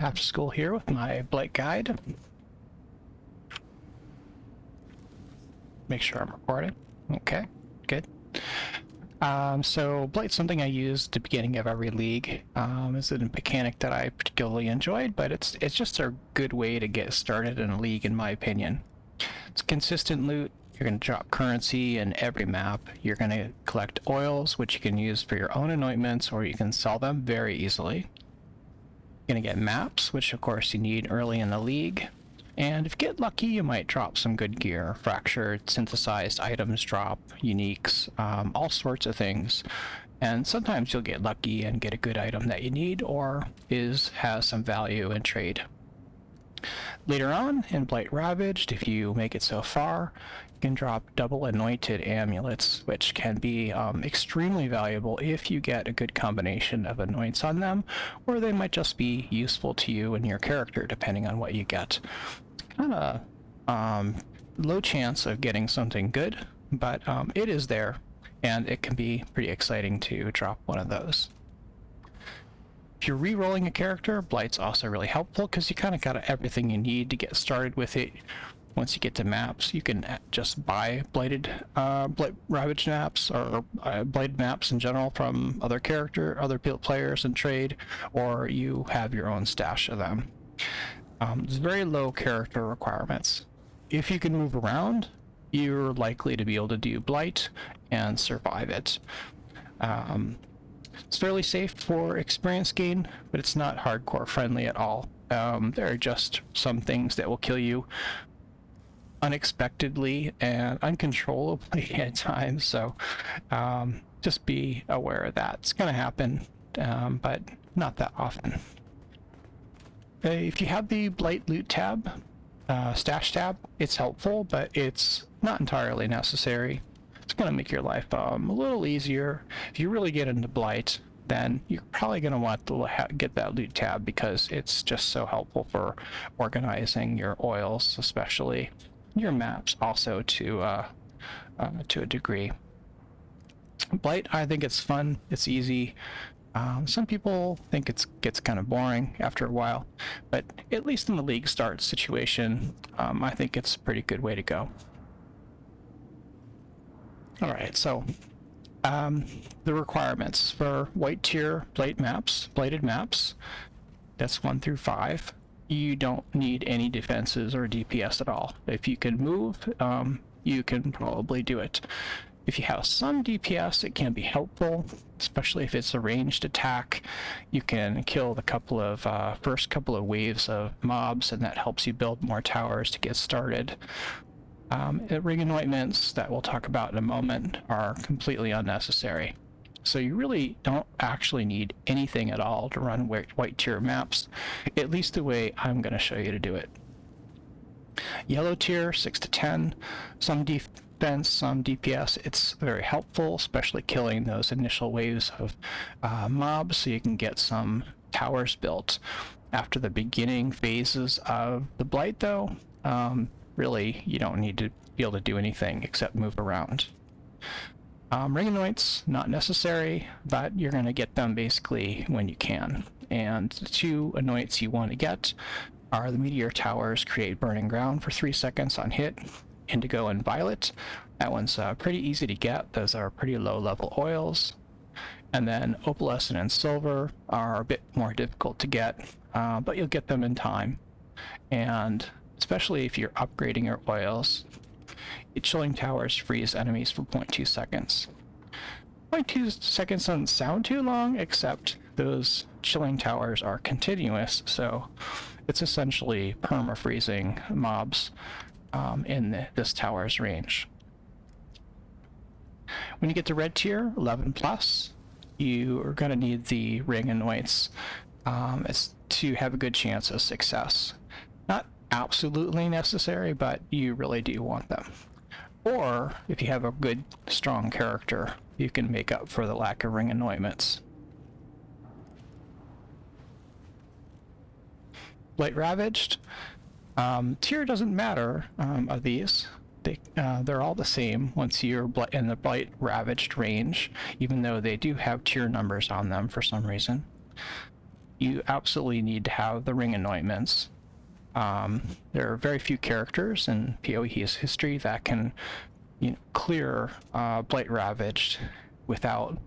After school here with my Blight guide. Make sure I'm recording. Okay, good. So Blight's something I use at the beginning of every league. It's a mechanic that I particularly enjoyed, but it's just a good way to get started in a league, in my opinion. It's consistent loot. You're going to drop currency in every map. You're going to collect oils, which you can use for your own anointments, or you can sell them very easily. You're going to get maps, which of course you need early in the league. And if you get lucky, you might drop some good gear. Fractured, synthesized items drop, uniques, all sorts of things. And sometimes you'll get lucky and get a good item that you need, or has some value in trade. Later on, in Blight Ravaged, if you make it so far, you can drop double anointed amulets, which can be extremely valuable if you get a good combination of anoints on them, or they might just be useful to you and your character, depending on what you get. Kind of low chance of getting something good, but it is there, and it can be pretty exciting to drop one of those. If you're re-rolling a character, Blight's also really helpful because you kind of got everything you need to get started with it. Once you get to maps, you can just buy Blight Ravaged maps, or Blighted maps in general from other players and trade, or you have your own stash of them. There's very low character requirements. If you can move around, you're likely to be able to do Blight and survive it. It's fairly safe for experience gain, but it's not hardcore friendly at all. There are just some things that will kill you unexpectedly and uncontrollably at times, so just be aware of that. It's going to happen, but not that often. If you have the Blight loot tab, stash tab, it's helpful, but it's not entirely necessary. It's going to make your life a little easier. If you really get into Blight, then you're probably going to want to get that loot tab because it's just so helpful for organizing your oils, especially your maps, also to a degree. Blight, I think it's fun. It's easy. Some people think it gets kind of boring after a while, but at least in the league start situation, I think it's a pretty good way to go. Alright, so the requirements for white tier Blighted maps, that's 1 through 5. You don't need any defenses or DPS at all. If you can move, you can probably do it. If you have some DPS, it can be helpful, especially if it's a ranged attack. You can kill the first couple of waves of mobs, and that helps you build more towers to get started. Ring anointments that we'll talk about in a moment are completely unnecessary. So you really don't actually need anything at all to run white tier maps, at least the way I'm going to show you to do it. Yellow tier, 6 to 10, some defense, some DPS. It's very helpful, especially killing those initial waves of mobs, so you can get some towers built. After the beginning phases of the Blight, though, really, you don't need to be able to do anything except move around. Ring anoints, not necessary, but you're going to get them basically when you can. And the 2 anoints you want to get are the Meteor Towers, create Burning Ground for 3 seconds on hit, Indigo and Violet. That one's pretty easy to get. Those are pretty low level oils. And then Opalescent and Silver are a bit more difficult to get, but you'll get them in time. And especially if you're upgrading your oils, Chilling Towers freeze enemies for 0.2 seconds. 0.2 seconds doesn't sound too long, except those Chilling Towers are continuous, so it's essentially perma-freezing mobs in this tower's range. When you get to red tier, 11 plus, you are going to need the ring anoints to have a good chance of success. Not absolutely necessary, but you really do want them. Or, if you have a good, strong character, you can make up for the lack of ring anointments. Blight Ravaged. Tier doesn't matter of these. They're all the same once you're in the Blight Ravaged range, even though they do have tier numbers on them for some reason. you absolutely need to have the ring anointments. There are very few characters in PoE's history that can clear Blight Ravaged without,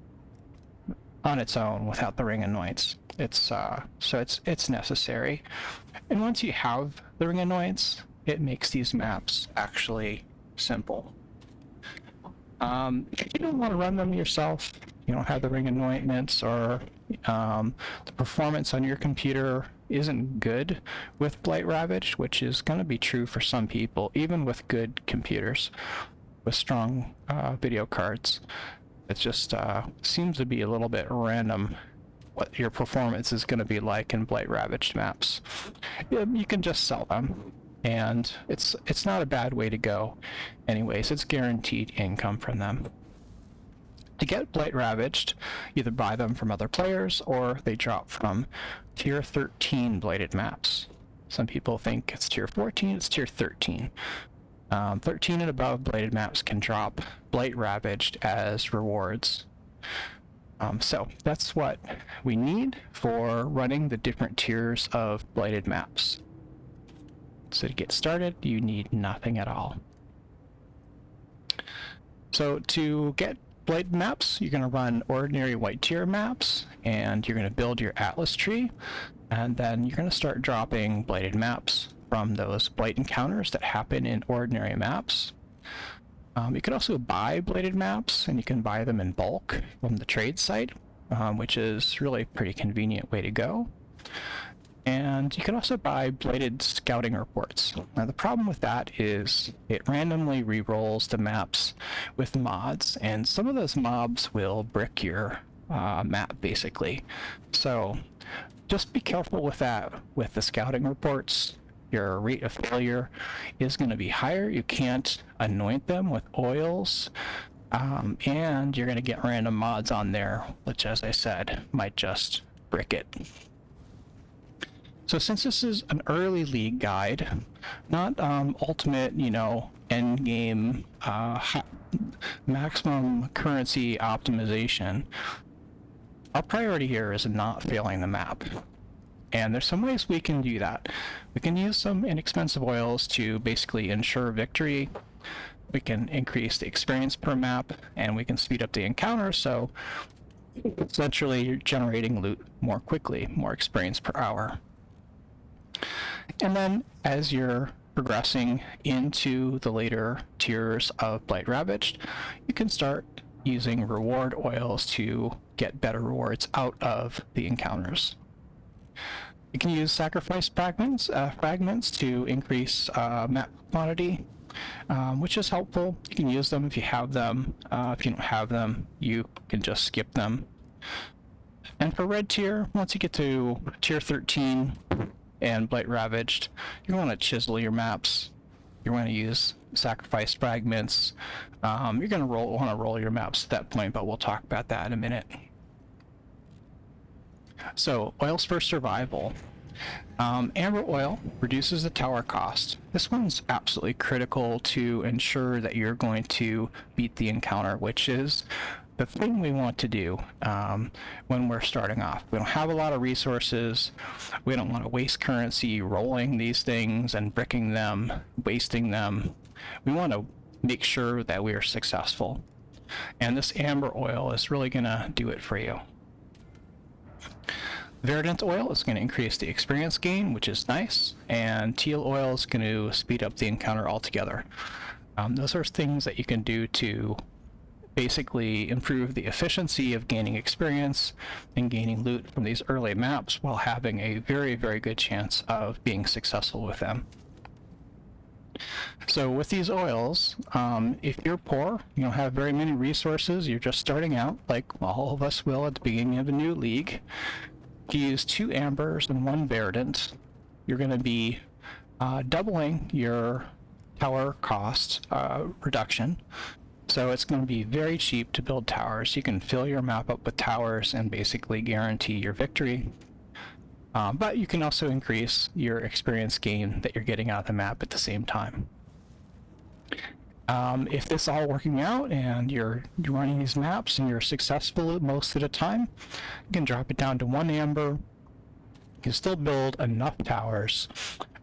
on its own, without the ring anoints. So it's necessary. And once you have the ring anoints, it makes these maps actually simple. If you don't want to run them yourself, you don't have the ring anointments, or the performance on your computer isn't good with Blight Ravaged, which is going to be true for some people, even with good computers with strong video cards. It just seems to be a little bit random what your performance is going to be like in Blight Ravaged maps. You can just sell them, and it's not a bad way to go. Anyways, it's guaranteed income from them. To get Blight Ravaged, either buy them from other players, or they drop from tier 13 Blighted maps. Some people think it's tier 14, it's tier 13. 13 and above Blighted maps can drop Blight Ravaged as rewards. So that's what we need for running the different tiers of Blighted maps. So to get started, you need nothing at all. So to get Blighted maps, you're going to run ordinary white tier maps, and you're going to build your Atlas tree, and then you're going to start dropping Blighted maps from those Blight encounters that happen in ordinary maps. You can also buy Blighted maps, and you can buy them in bulk from the trade site, which is really a pretty convenient way to go. And you can also buy Blighted scouting reports. Now the problem with that is it randomly re-rolls the maps with mods, and some of those mobs will brick your map basically. So just be careful with that. With the scouting reports, your rate of failure is going to be higher. You can't anoint them with oils, and you're going to get random mods on there, which, as I said, might just brick it. So since this is an early league guide, not ultimate, end game maximum currency optimization, our priority here is not failing the map. And there's some ways we can do that. We can use some inexpensive oils to basically ensure victory. We can increase the experience per map, and we can speed up the encounter, so essentially you're generating loot more quickly, more experience per hour. And then as you're progressing into the later tiers of Blight Ravaged, you can start using reward oils to get better rewards out of the encounters. You can use sacrifice fragments to increase map quantity, which is helpful. You can use them if you have them. If you don't have them, you can just skip them. And for red tier, once you get to tier 13 and Blight Ravaged, you want to chisel your maps. You want to use sacrifice fragments. You're going to want to roll your maps at that point, but we'll talk about that in a minute. So, oils for survival. Amber oil reduces the tower cost. This one's absolutely critical to ensure that you're going to beat the encounter, which is the thing we want to do when we're starting off. We don't have a lot of resources. We don't want to waste currency rolling these things and bricking them, wasting them. We want to make sure that we are successful. And this amber oil is really going to do it for you. Verdant oil is going to increase the experience gain, which is nice, and teal oil is going to speed up the encounter altogether. Those are things that you can do to basically improve the efficiency of gaining experience and gaining loot from these early maps while having a very, very good chance of being successful with them. So with these oils, if you're poor, you don't have very many resources, you're just starting out, like all of us will at the beginning of a new league, you use 2 ambers and 1 verdant, you're going to be doubling your tower cost reduction. So it's going to be very cheap to build towers. You can fill your map up with towers and basically guarantee your victory. But you can also increase your experience gain that you're getting out of the map at the same time. If this is all working out and you're running these maps and you're successful most of the time, you can drop it down to 1 amber, You can still build enough towers,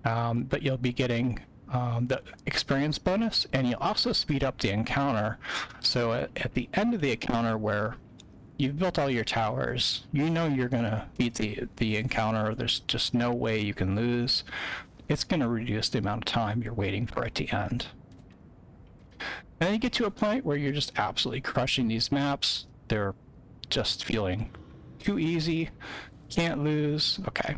but you'll be getting the experience bonus, and you'll also speed up the encounter. So at the end of the encounter where you've built all your towers, you know you're going to beat the encounter. There's just no way you can lose. It's going to reduce the amount of time you're waiting for it to end. And then you get to a point where you're just absolutely crushing these maps. They're just feeling too easy. Can't lose. Okay.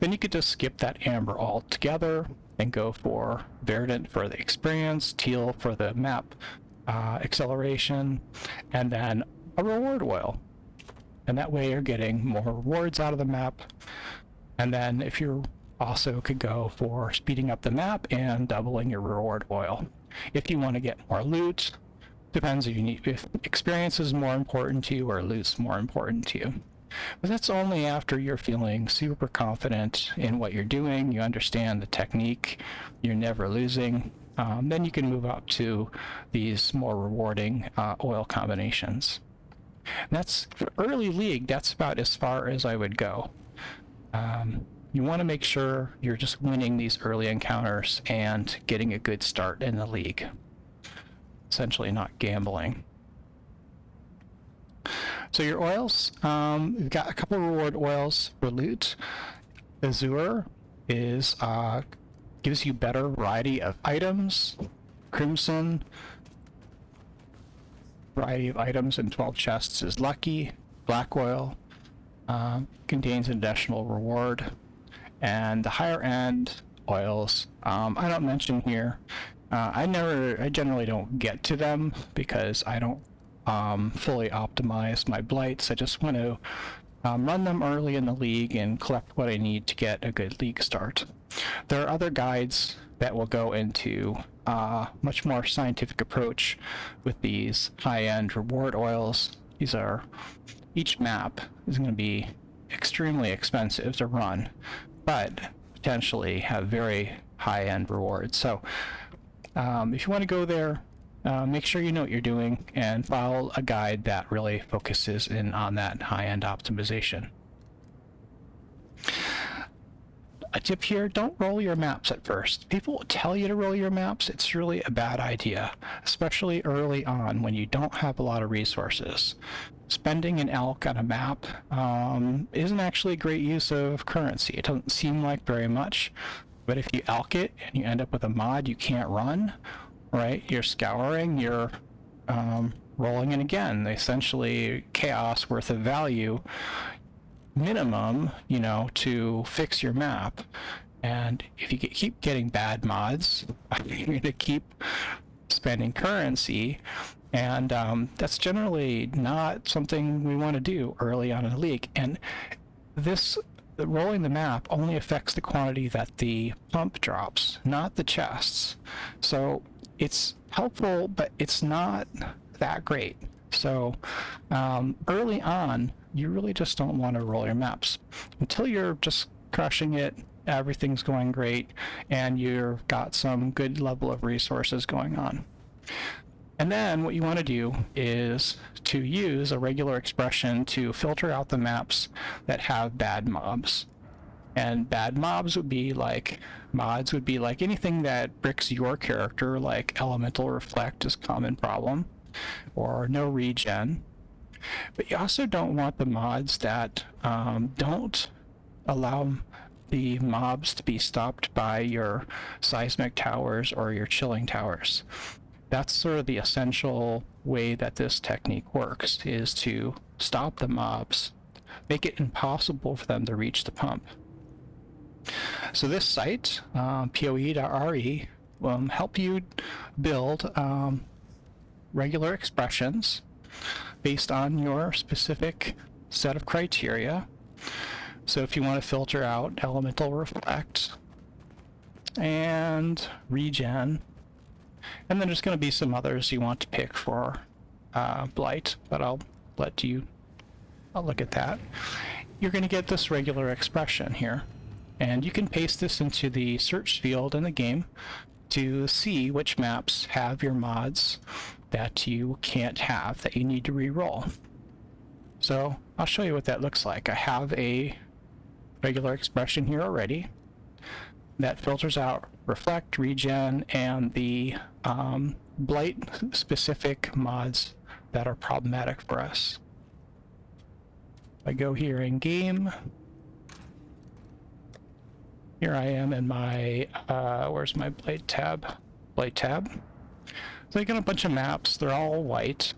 Then you could just skip that amber altogether and go for verdant for the experience, teal for the map acceleration, and then a reward oil. And that way you're getting more rewards out of the map. And then if you also could go for speeding up the map and doubling your reward oil. If you want to get more loot, depends if experience is more important to you or loot's more important to you. But that's only after you're feeling super confident in what you're doing, you understand the technique, you're never losing. Then you can move up to these more rewarding oil combinations. And that's, for early league, that's about as far as I would go. You want to make sure you're just winning these early encounters and getting a good start in the league. Essentially not gambling. So your oils, we've got a couple reward oils for loot. Azure is gives you better variety of items. Crimson, variety of items in 12 chests is lucky. Black oil contains an additional reward. And the higher end oils, I don't mention here. I generally don't get to them because I don't fully optimize my blights. I just want to run them early in the league and collect what I need to get a good league start. There are other guides that will go into much more scientific approach with these high-end reward oils. Each map is going to be extremely expensive to run, but potentially have very high-end rewards. So if you want to go there, make sure you know what you're doing and follow a guide that really focuses in on that high-end optimization. A tip here, don't roll your maps at first. People will tell you to roll your maps. It's really a bad idea, especially early on when you don't have a lot of resources. Spending an elk on a map isn't actually a great use of currency. It doesn't seem like very much, but if you elk it and you end up with a mod you can't run, right? You're scouring, you're rolling it again. Essentially, chaos worth of value minimum, to fix your map. And if you keep getting bad mods, you're going to keep spending currency, and that's generally not something we want to do early on in the league. And rolling the map only affects the quantity that the pump drops, not the chests. So it's helpful, but it's not that great. So early on, you really just don't want to roll your maps until you're just crushing it, everything's going great, and you've got some good level of resources going on. And then what you want to do is to use a regular expression to filter out the maps that have bad mobs. And bad mods would be like anything that bricks your character, like elemental reflect is a common problem, or no regen. But you also don't want the mods that don't allow the mobs to be stopped by your seismic towers or your chilling towers. That's sort of the essential way that this technique works, is to stop the mobs, make it impossible for them to reach the pump. So this site, POE.re, will help you build regular expressions based on your specific set of criteria. So if you want to filter out elemental reflect and regen, and then there's going to be some others you want to pick for blight, but I'll look at that. You're going to get this regular expression here, and you can paste this into the search field in the game to see which maps have your mods that you can't have, that you need to re-roll. So I'll show you what that looks like. I have a regular expression here already that filters out reflect, regen, and the blight specific mods that are problematic for us. I go here in game. Here I am in my, where's my Blight tab? Blight tab. So I got a bunch of maps, they're all white.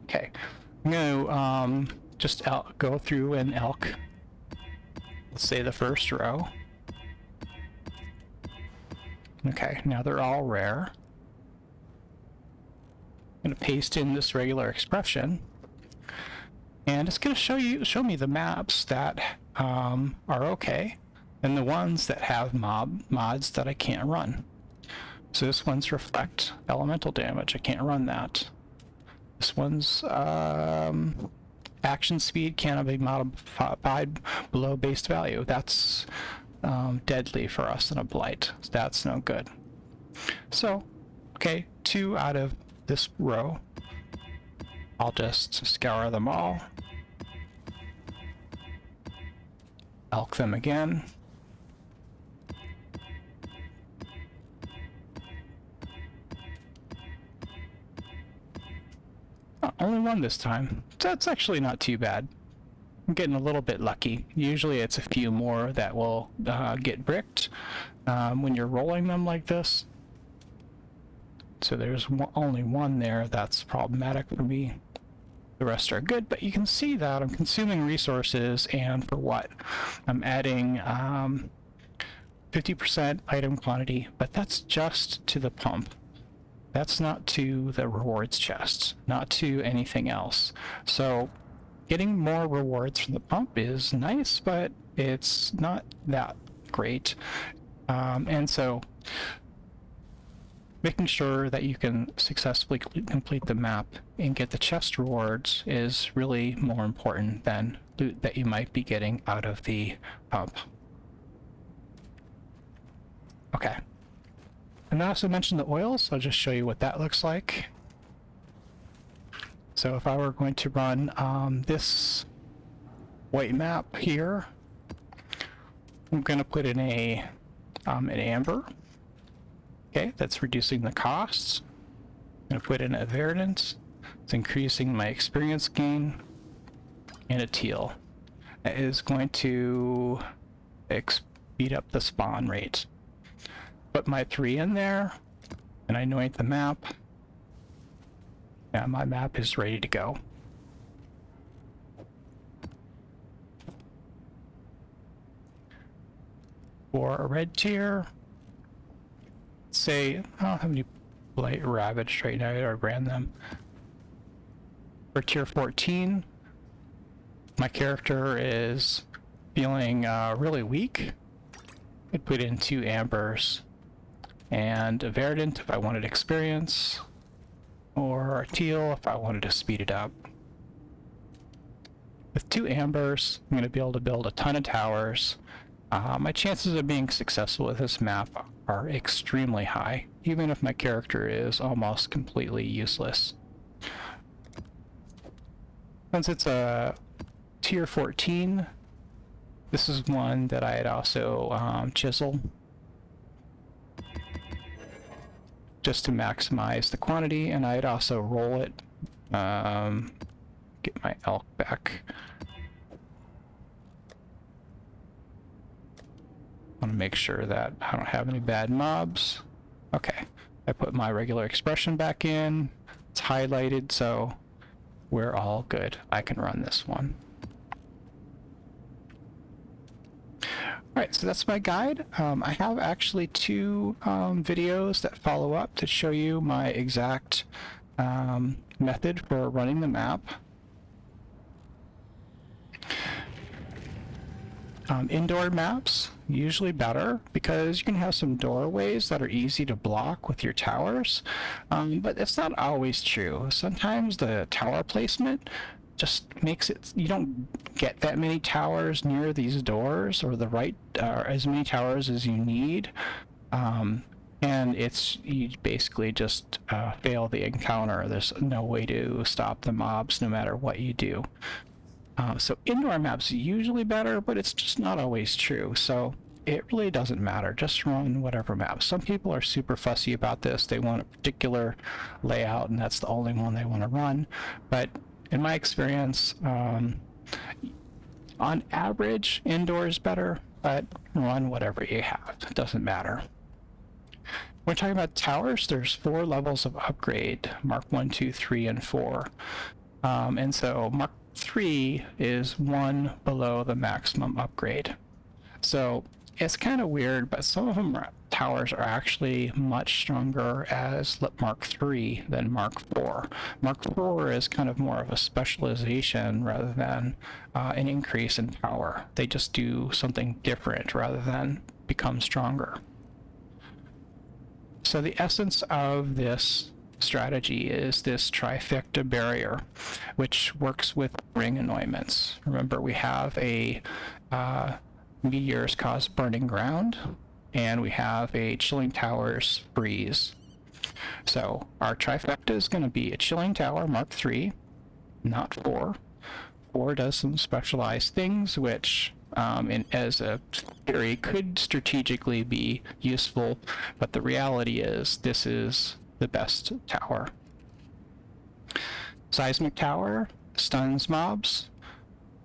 Okay, I'm gonna just go through and elk, let's say the first row. Okay, now they're all rare. I'm gonna paste in this regular expression, and it's gonna show me the maps that are okay, and the ones that have mods that I can't run. So this one's reflect elemental damage. I can't run that. This one's action speed cannot be modified below base value. That's deadly for us in a blight. So that's no good. So, okay, 2 out of this row. I'll just scour them all. Elk them again. Oh, only one this time. That's actually not too bad. I'm getting a little bit lucky. Usually it's a few more that will get bricked when you're rolling them like this. So there's only one there that's problematic for me. The rest are good, but you can see that I'm consuming resources, and for what? I'm adding 50% item quantity, but that's just to the pump. That's not to the rewards chest, not to anything else. So getting more rewards from the pump is nice, but it's not that great. And so making sure that you can successfully complete the map and get the chest rewards is really more important than loot that you might be getting out of the pump. Okay. And I also mentioned the oils, so I'll just show you what that looks like. So if I were going to run this white map here, I'm going to put in an amber. Okay, that's reducing the costs. I'm going to put in a verdant. It's increasing my experience gain. And a teal. That is going to speed up the spawn rate. Put my 3 in there, and I anoint the map. Yeah, my map is ready to go. For a red tier, say, I don't have any Blight Ravaged right now, I ran them. For tier 14, my character is feeling really weak. I'd put in 2 ambers and a verdant if I wanted experience, or a teal if I wanted to speed it up. With 2 ambers, I'm going to be able to build a ton of towers. My chances of being successful with this map are extremely high, even if my character is almost completely useless. Since it's a tier 14, this is one that I had also chiseled just to maximize the quantity, and I'd also roll it. Get my elk back. I want to make sure that I don't have any bad mobs. Okay, I put my regular expression back in. It's highlighted, so we're all good. I can run this one. Alright, so that's my guide. I have actually 2 videos that follow up to show you my exact method for running the map. Indoor maps, usually better, because you can have some doorways that are easy to block with your towers, but it's not always true. Sometimes the tower placement just makes it, you don't get that many towers near these doors, or the right, as many towers as you need, and you basically just fail the encounter. There's no way to stop the mobs no matter what you do. So indoor maps are usually better, but it's just not always true. So it really doesn't matter. Just run whatever map. Some people are super fussy about this. They want a particular layout, and that's the only one they want to run. But in my experience, on average, indoor is better, but run whatever you have. It doesn't matter. When we're talking about towers, there's 4 levels of upgrade: Mark 1, 2, 3, and 4. And so Mark 3 is 1 below the maximum upgrade. So it's kind of weird, but some of them towers are actually much stronger as Mark 3 than Mark 4. Mark 4 is kind of more of a specialization rather than an increase in power. They just do something different rather than become stronger. So the essence of this strategy is this trifecta barrier, which works with ring anointments. Remember, we have a meteors cause burning ground, and we have a chilling towers freeze. So our trifecta is going to be a chilling tower Mark 3, not 4. 4 does some specialized things, which as a theory could strategically be useful, but the reality is this is the best tower. Seismic tower stuns mobs.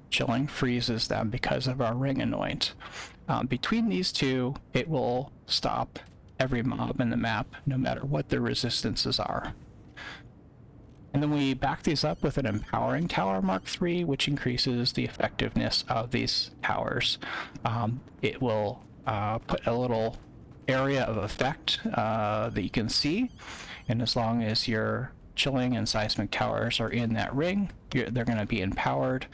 Chilling freezes them because of our ring anoint. Between these two, it will stop every mob in the map, no matter what their resistances are. And then we back these up with an empowering tower Mark 3, which increases the effectiveness of these towers. It will put a little area of effect that you can see, and as long as your chilling and seismic towers are in that ring, they're going to be empowered,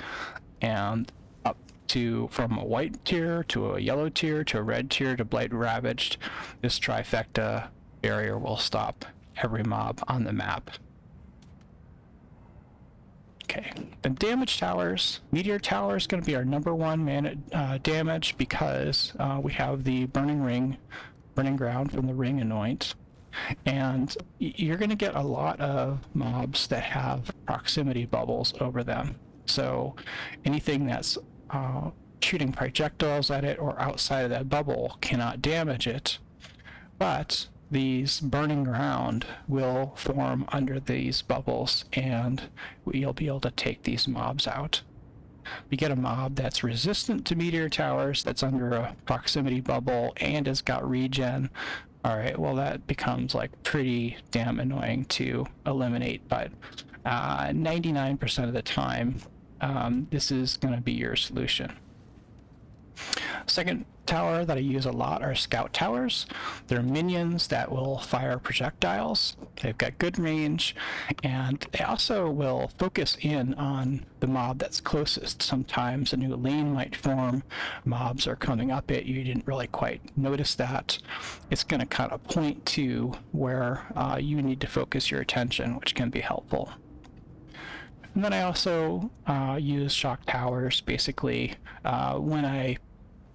and up to from a white tier to a yellow tier to a red tier to Blight Ravaged, this trifecta barrier will stop every mob on the map. Okay, then damage towers. Meteor tower is going to be our #1 damage because we have the burning ground from the ring anoint, and you're going to get a lot of mobs that have proximity bubbles over them. So anything that's shooting projectiles at it or outside of that bubble cannot damage it, but these burning ground will form under these bubbles, and you'll be able to take these mobs out. We get a mob that's resistant to meteor towers, that's under a proximity bubble, and has got regen. Alright, well that becomes like pretty damn annoying to eliminate, but 99% of the time, this is going to be your solution. Second tower that I use a lot are scout towers. They're minions that will fire projectiles. They've got good range, and they also will focus in on the mob that's closest. Sometimes a new lane might form, mobs are coming up it, you didn't really quite notice that. It's going to kind of point to where you need to focus your attention, which can be helpful. And then I also use shock towers basically when I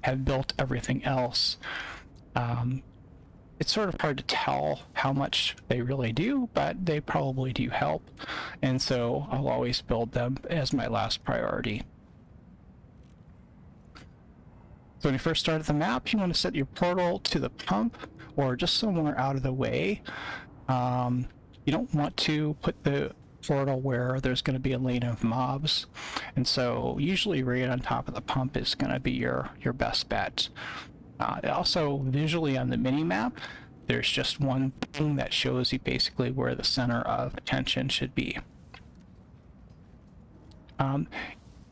have built everything else. It's sort of hard to tell how much they really do, but they probably do help, and so I'll always build them as my last priority. So when you first start at the map, you want to set your portal to the pump or just somewhere out of the way. You don't want to put the portal where there's going to be a lane of mobs, and so usually right on top of the pump is going to be your best bet. Also, visually on the mini-map, there's just one thing that shows you basically where the center of attention should be.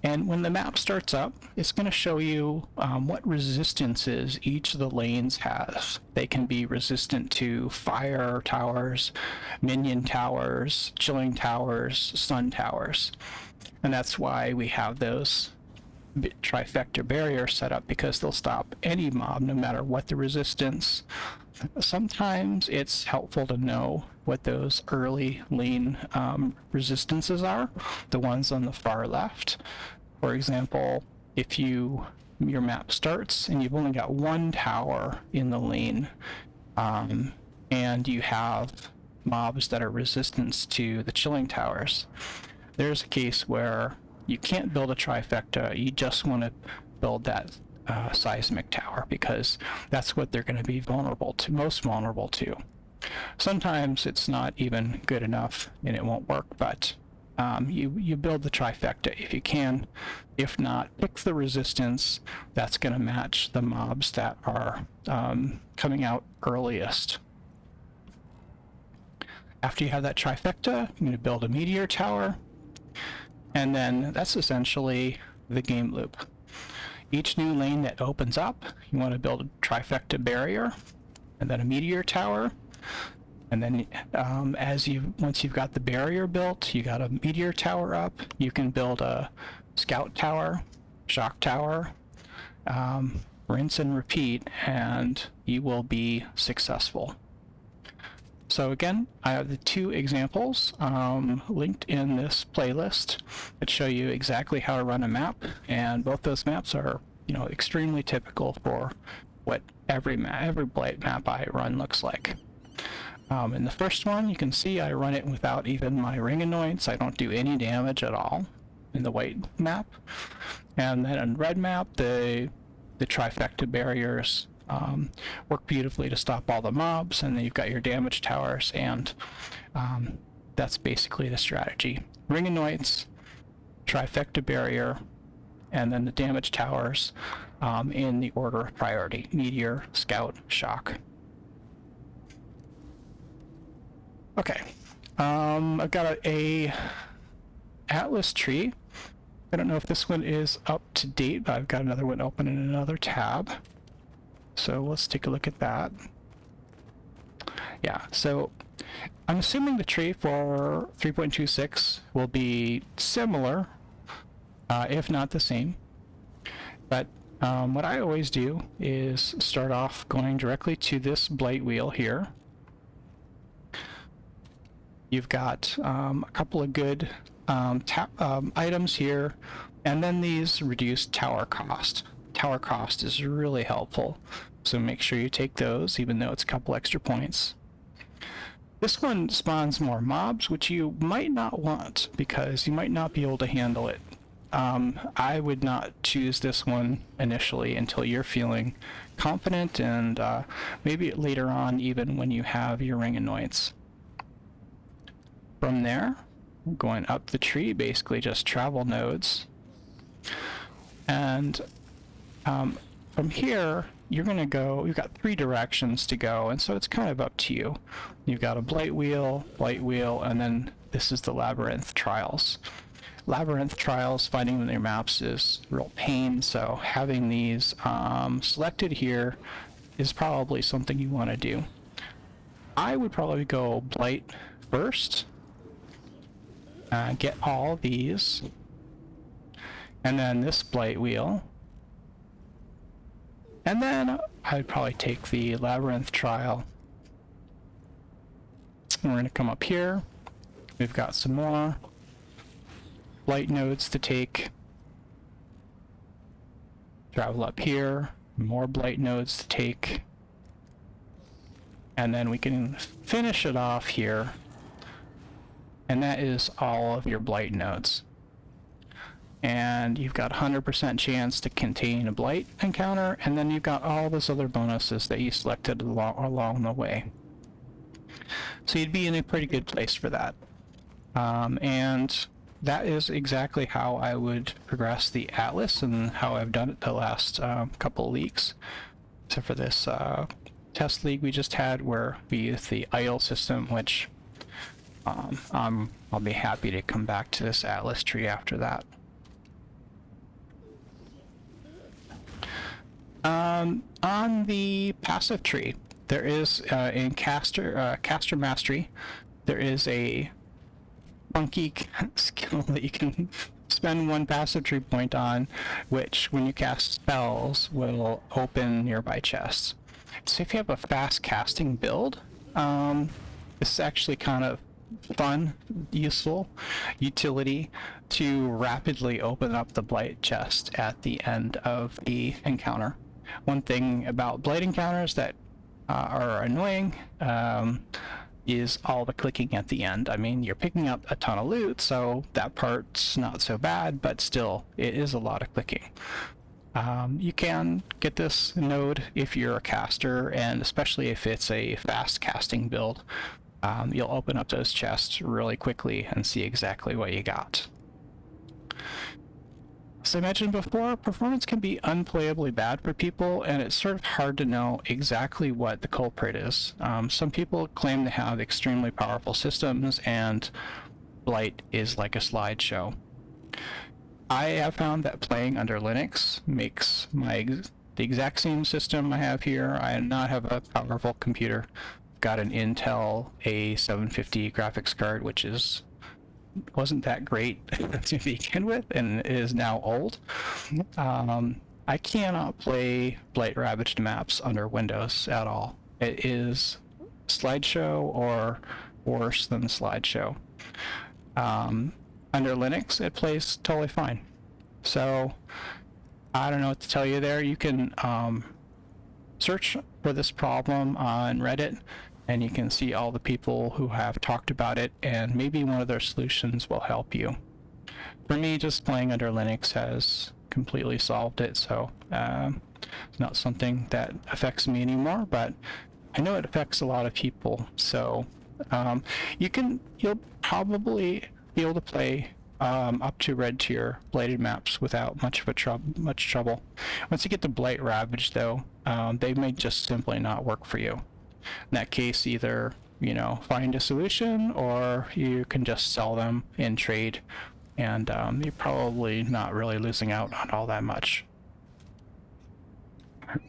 And when the map starts up, it's going to show you what resistances each of the lanes has. They can be resistant to fire towers, minion towers, chilling towers, stun towers. And that's why we have those trifecta barriers set up, because they'll stop any mob no matter what the resistance. Sometimes it's helpful to know what those early lane resistances are, the ones on the far left. For example, if your map starts and you've only got one tower in the lane, and you have mobs that are resistant to the chilling towers, there's a case where you can't build a trifecta. You just want to build that seismic tower, because that's what they're going to be vulnerable to, most vulnerable to. Sometimes it's not even good enough and it won't work, but you build the trifecta if you can. If not, pick the resistance that's going to match the mobs that are coming out earliest. After you have that trifecta, you're going to build a meteor tower, and then that's essentially the game loop. Each new lane that opens up, you want to build a trifecta barrier, and then a meteor tower, and then once you've got the barrier built, you got a meteor tower up, you can build a scout tower, shock tower, rinse and repeat, and you will be successful. So again, I have the 2 examples linked in this playlist that show you exactly how to run a map, and both those maps are, extremely typical for what every Blight map I run looks like. In the first one, you can see I run it without even my ring annoyance. I don't do any damage at all in the white map. And then in red map, the trifecta barriers work beautifully to stop all the mobs, and then you've got your damage towers, and that's basically the strategy. Ring annoyance, trifecta barrier, and then the damage towers in the order of priority: meteor, scout, shock. Okay, I've got a Atlas tree. I don't know if this one is up to date, but I've got another one open in another tab. So let's take a look at that. Yeah, so I'm assuming the tree for 3.26 will be similar, if not the same. But what I always do is start off going directly to this blight wheel here. You've got a couple of good items here, and then these reduced tower cost. Tower cost is really helpful, so make sure you take those, even though it's a couple extra points. This one spawns more mobs, which you might not want because you might not be able to handle it. I would not choose this one initially until you're feeling confident, and maybe later on even when you have your ring annoyance. From there, going up the tree, basically just travel nodes, and from here you're going to go, you've got 3 directions to go, and so it's kind of up to you. You've got a blight wheel, and then this is the labyrinth trials. Labyrinth trials, finding their maps is a real pain, so having these selected here is probably something you want to do. I would probably go blight first, get all these, and then this blight wheel, and then I'd probably take the labyrinth trial. We're going to come up here. We've got some more blight nodes to take. Travel up here, more blight nodes to take, and then we can finish it off here, and that is all of your blight nodes. And you've got 100% chance to contain a blight encounter, and then you've got all those other bonuses that you selected along the way. So you'd be in a pretty good place for that. And that is exactly how I would progress the Atlas and how I've done it the last couple of leagues. Except for this test league we just had where we used the idle system, which I'll be happy to come back to this Atlas tree after that. On the passive tree, there is in caster mastery, there is a funky skill that you can spend 1 passive tree point on, which when you cast spells will open nearby chests. So if you have a fast casting build, this is actually kind of fun, useful utility to rapidly open up the blight chest at the end of the encounter. One thing about blight encounters that are annoying, is all the clicking at the end. I mean, you're picking up a ton of loot, so that part's not so bad, but still, it is a lot of clicking. You can get this node if you're a caster, and especially if it's a fast casting build. You'll open up those chests really quickly and see exactly what you got. As I mentioned before, performance can be unplayably bad for people, and it's sort of hard to know exactly what the culprit is. Some people claim to have extremely powerful systems, and Blight is like a slideshow. I have found that playing under Linux makes the exact same system I have here. I do not have a powerful computer. I've got an Intel A750 graphics card, which wasn't that great to begin with, and is now old. I cannot play Blight Ravaged maps under Windows at all. It is slideshow or worse than slideshow. Under Linux, it plays totally fine. So I don't know what to tell you there. You can search for this problem on Reddit, and you can see all the people who have talked about it, and maybe one of their solutions will help you. For me, just playing under Linux has completely solved it, so it's not something that affects me anymore, but I know it affects a lot of people. So you'll probably be able to play up to red tier Blighted maps without much trouble. Once you get to Blight Ravage, though, they may just simply not work for you. In that case, either find a solution, or you can just sell them in trade, and you're probably not really losing out on all that much.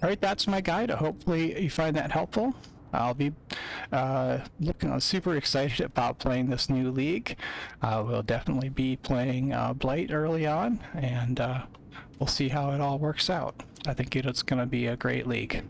Alright, that's my guide. Hopefully you find that helpful. I'll be super excited about playing this new league. We'll definitely be playing Blight early on, and we'll see how it all works out. I think it's going to be a great league.